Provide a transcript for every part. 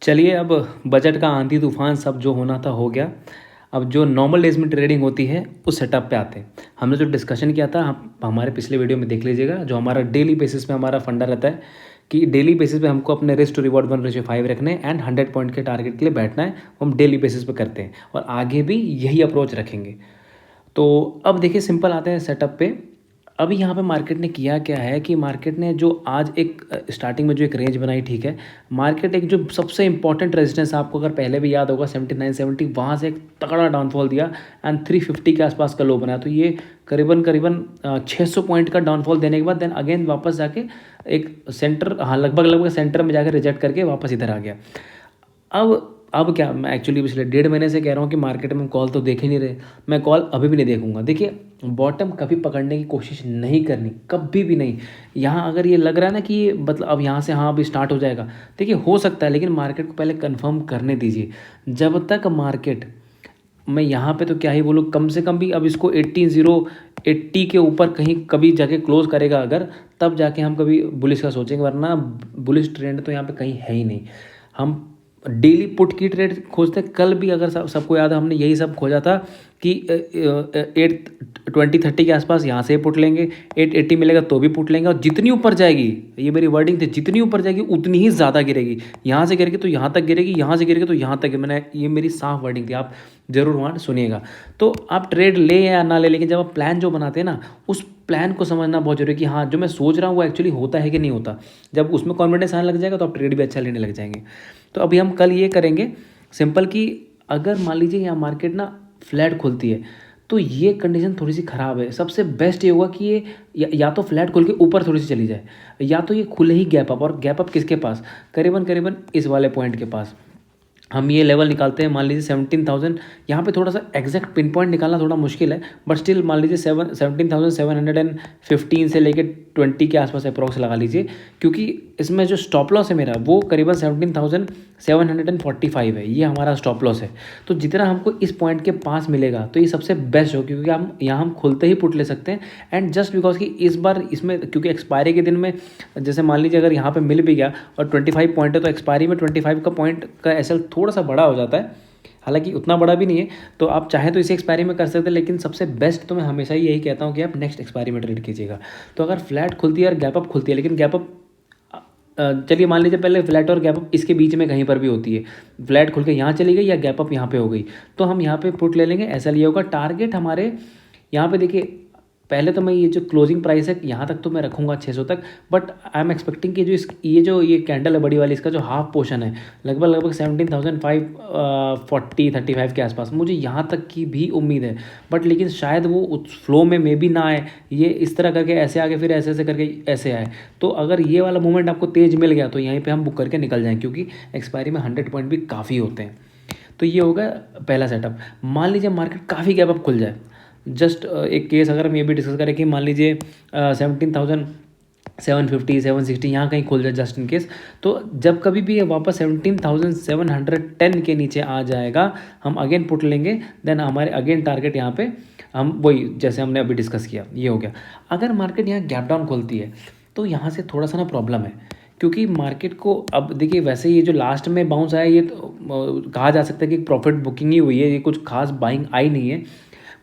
चलिए अब बजट का आंधी तूफान सब जो होना था हो गया। अब जो नॉर्मल डेज में ट्रेडिंग होती है उस सेटअप पे आते हैं। हमने जो डिस्कशन किया था हम हमारे पिछले वीडियो में देख लीजिएगा। जो हमारा डेली बेसिस पे हमारा फंडा रहता है कि डेली बेसिस पे हमको अपने रिस्क टू रिवॉर्ड 1:5 रखने हैं एंड 100 पॉइंट के टारगेट के लिए बैठना है। वो हम डेली बेसिस पे करते हैं और आगे भी यही अप्रोच रखेंगे। तो अब देखिए सिंपल आते हैं सेटअप पे। अभी यहाँ पे मार्केट ने किया क्या है कि मार्केट ने जो आज एक स्टार्टिंग में जो एक रेंज बनाई, ठीक है। मार्केट एक जो सबसे इंपॉर्टेंट रेजिस्टेंस आपको अगर पहले भी याद होगा 79-70, वहाँ से एक तगड़ा डाउनफॉल दिया एंड 350 के आसपास का लो बनाया। तो ये करीबन करीबन 600 पॉइंट का डाउनफॉल देने के बाद देन अगेन वापस जाके एक सेंटर, हाँ लगभग लगभग सेंटर में जाकर रिजेक्ट करके वापस इधर आ गया। अब क्या, मैं एक्चुअली पिछले 1.5 महीने से कह रहा हूँ कि मार्केट में कॉल तो देख ही नहीं रहे। मैं कॉल अभी भी नहीं देखूंगा। देखिए बॉटम कभी पकड़ने की कोशिश नहीं करनी, कभी भी नहीं। यहाँ अगर ये लग रहा है ना कि ये मतलब अब यहाँ से हाँ अभी स्टार्ट हो जाएगा, देखिए हो सकता है, लेकिन मार्केट को पहले कंफर्म करने दीजिए। जब तक मार्केट, मैं यहाँ पे तो क्या ही बोलूँ, कम से कम भी अब इसको 80 के ऊपर कहीं कभी जाके क्लोज करेगा अगर, तब जाके हम कभी बुलिश का सोचेंगे, वरना बुलिश ट्रेंड तो यहाँ पे कहीं है ही नहीं। हम डेली पुट की ट्रेड खोजते। कल भी अगर सबको याद है हमने यही सब खोजा था कि 820-30 के आसपास यहाँ से पुट लेंगे, 880 मिलेगा तो भी पुट लेंगे, और जितनी ऊपर जाएगी, ये मेरी वर्डिंग थी, जितनी ऊपर जाएगी उतनी ही ज़्यादा गिरेगी। यहाँ से गिरेगी तो यहाँ तक गिरेगी, यहाँ से गिरेगी तो यहाँ तक। मैंने ये मेरी साफ वर्डिंग थी, आप ज़रूर वहाँ सुनिएगा। तो आप ट्रेड ले या ना ले, लेकिन जब आप प्लान जो बनाते हैं ना, उस प्लान को समझना बहुत जरूरी है कि हाँ जो मैं सोच रहा हूँ वो एक्चुअली होता है कि नहीं होता। जब उसमें कॉन्फिडेंस आने लग जाएगा तो आप ट्रेड भी अच्छा लेने लग जाएंगे। तो अभी हम कल ये करेंगे सिंपल कि अगर मान लीजिए यहाँ मार्केट ना फ्लैट खुलती है तो ये कंडीशन थोड़ी सी ख़राब है। सबसे बेस्ट ये होगा कि ये या तो फ्लैट खुल के ऊपर थोड़ी सी चली जाए, या तो ये खुले ही गैप अप। और गैप अप किसके पास, करीबन करीबन इस वाले पॉइंट के पास। हम ये लेवल निकालते हैं, मान लीजिए 17,000। यहाँ पे थोड़ा सा एग्जैक्ट पिन पॉइंट निकालना थोड़ा मुश्किल है, बट स्टिल मान लीजिए 17,715 से लेकर 20 के आसपास अप्रॉक्स लगा लीजिए, क्योंकि इसमें जो स्टॉप लॉस है मेरा वो करीबन 17,745 है। ये हमारा स्टॉप लॉस है। तो जितना हमको इस पॉइंट के पास मिलेगा तो ये सबसे बेस्ट हो, क्योंकि हम खुलते ही पुट ले सकते हैं। एंड जस्ट बिकॉज कि इस बार इसमें क्योंकि एक्सपायरी के दिन में जैसे मान लीजिए अगर यहाँ पे मिल भी गया और 25 पॉइंट है, तो एक्सपायरी में 25 का पॉइंट का एसएल थोड़ा सा बड़ा हो जाता है, हालांकि उतना बड़ा भी नहीं है। तो आप चाहे तो इसे एक्सपायरी में कर सकते हैं, लेकिन सबसे बेस्ट तो मैं हमेशा ही यही कहता हूँ कि आप नेक्स्ट एक्सपायरी में ट्रेड कीजिएगा। तो अगर फ्लैट खुलती है और गैप अप खुलती है, लेकिन गैप अप चलिए मान लीजिए पहले फ्लैट और गैप अप इसके बीच में कहीं पर भी होती है, फ्लैट खुल के यहाँ चली गई या गैप अप यहाँ पे हो गई, तो हम यहाँ पे पुट ले लेंगे। ऐसा लिया होगा टारगेट हमारे यहाँ पे। देखिए पहले तो मैं ये जो क्लोजिंग प्राइस है यहाँ तक तो मैं रखूँगा 600 तक, बट आई एम एक्सपेक्टिंग कि ये कैंडल है बड़ी वाली, इसका जो हाफ पोर्शन है लगभग लगभग 17,540-35 के आसपास, मुझे यहाँ तक की भी उम्मीद है। बट लेकिन शायद वो उस फ्लो में मे भी ना आए, ये इस तरह करके ऐसे आगे फिर ऐसे ऐसे करके ऐसे आए। तो अगर ये वाला मूवमेंट आपको तेज मिल गया तो यहीं पर हम बुक करके निकल जाएँ, क्योंकि एक्सपायरी में 100 पॉइंट भी काफ़ी होते हैं। तो ये होगा पहला सेटअप। मान लीजिए मार्केट काफ़ी गैप अप खुल जाए, जस्ट एक केस अगर हम ये भी डिस्कस करें कि मान लीजिए 17,750-760 यहाँ कहीं खुल जाए जस्ट इन केस, तो जब कभी भी ये वापस 17,710 के नीचे आ जाएगा हम अगेन पुट लेंगे। देन हमारे अगेन टारगेट यहाँ पे हम वही जैसे हमने अभी डिस्कस किया, ये हो गया। अगर मार्केट यहाँ गैप डाउन खोलती है तो यहाँ से थोड़ा सा ना प्रॉब्लम है, क्योंकि मार्केट को अब देखिए वैसे ये जो लास्ट में बाउंस आया ये तो कहा जा सकता है कि प्रॉफिट बुकिंग ही हुई है, ये कुछ खास बाइंग आई नहीं है।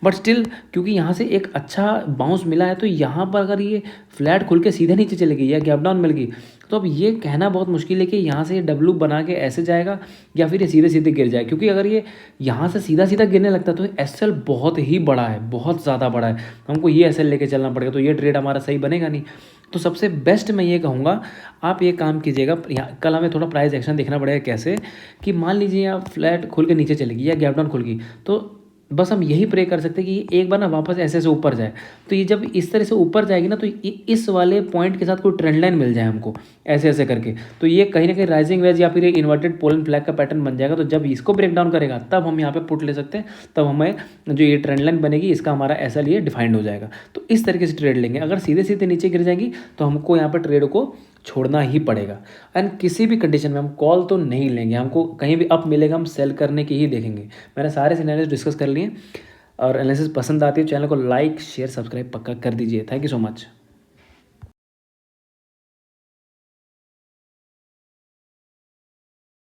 बट स्टिल क्योंकि यहाँ से एक अच्छा बाउंस मिला है, तो यहाँ पर अगर ये फ्लैट खुल के सीधे नीचे चली गई या गैप डाउन मिल गई, तो अब ये कहना बहुत मुश्किल है कि यहाँ से ये डब्लू बना के ऐसे जाएगा या फिर ये सीधे सीधे गिर जाए। क्योंकि अगर ये यहाँ से सीधा सीधा गिरने लगता है तो एसएल बहुत ही बड़ा है, बहुत ज़्यादा बड़ा है, हमको ये एसएल लेके चलना पड़ेगा, तो ये ट्रेड हमारा सही बनेगा नहीं। तो सबसे बेस्ट मैं ये कहूँगा आप ये काम कीजिएगा। यहाँ कल हमें थोड़ा प्राइस एक्शन देखना पड़ेगा कैसे, कि मान लीजिए आप फ्लैट खुल के नीचे चलेगी या गैप डाउन खुल गई, तो बस हम यही प्रे कर सकते हैं कि एक बार ना वापस ऐसे ऐसे ऊपर जाए। तो ये जब इस तरह से ऊपर जाएगी ना, तो इस वाले पॉइंट के साथ कोई ट्रेंड लाइन मिल जाए हमको ऐसे ऐसे करके, तो ये कहीं ना कहीं राइजिंग वेज या फिर इन्वर्टेड पोलन फ्लैग का पैटर्न बन जाएगा। तो जब इसको ब्रेक डाउन करेगा तब हम यहाँ पे पुट ले सकते हैं, तब हमें जो ये ट्रेंड लाइन बनेगी इसका हमारा ऐसा लिए डिफाइंड हो जाएगा। तो इस तरीके से ट्रेड लेंगे। अगर सीधे सीधे नीचे गिर जाएंगी तो हमको यहाँ पर ट्रेड को छोड़ना ही पड़ेगा। एंड किसी भी कंडीशन में हम कॉल तो नहीं लेंगे, हमको कहीं भी अप मिलेगा हम सेल करने की ही देखेंगे। मैंने सारे सिनेरियोज डिस्कस कर लिए, और एनालिसिस पसंद आती है चैनल को लाइक शेयर सब्सक्राइब पक्का कर दीजिए। Thank you so much.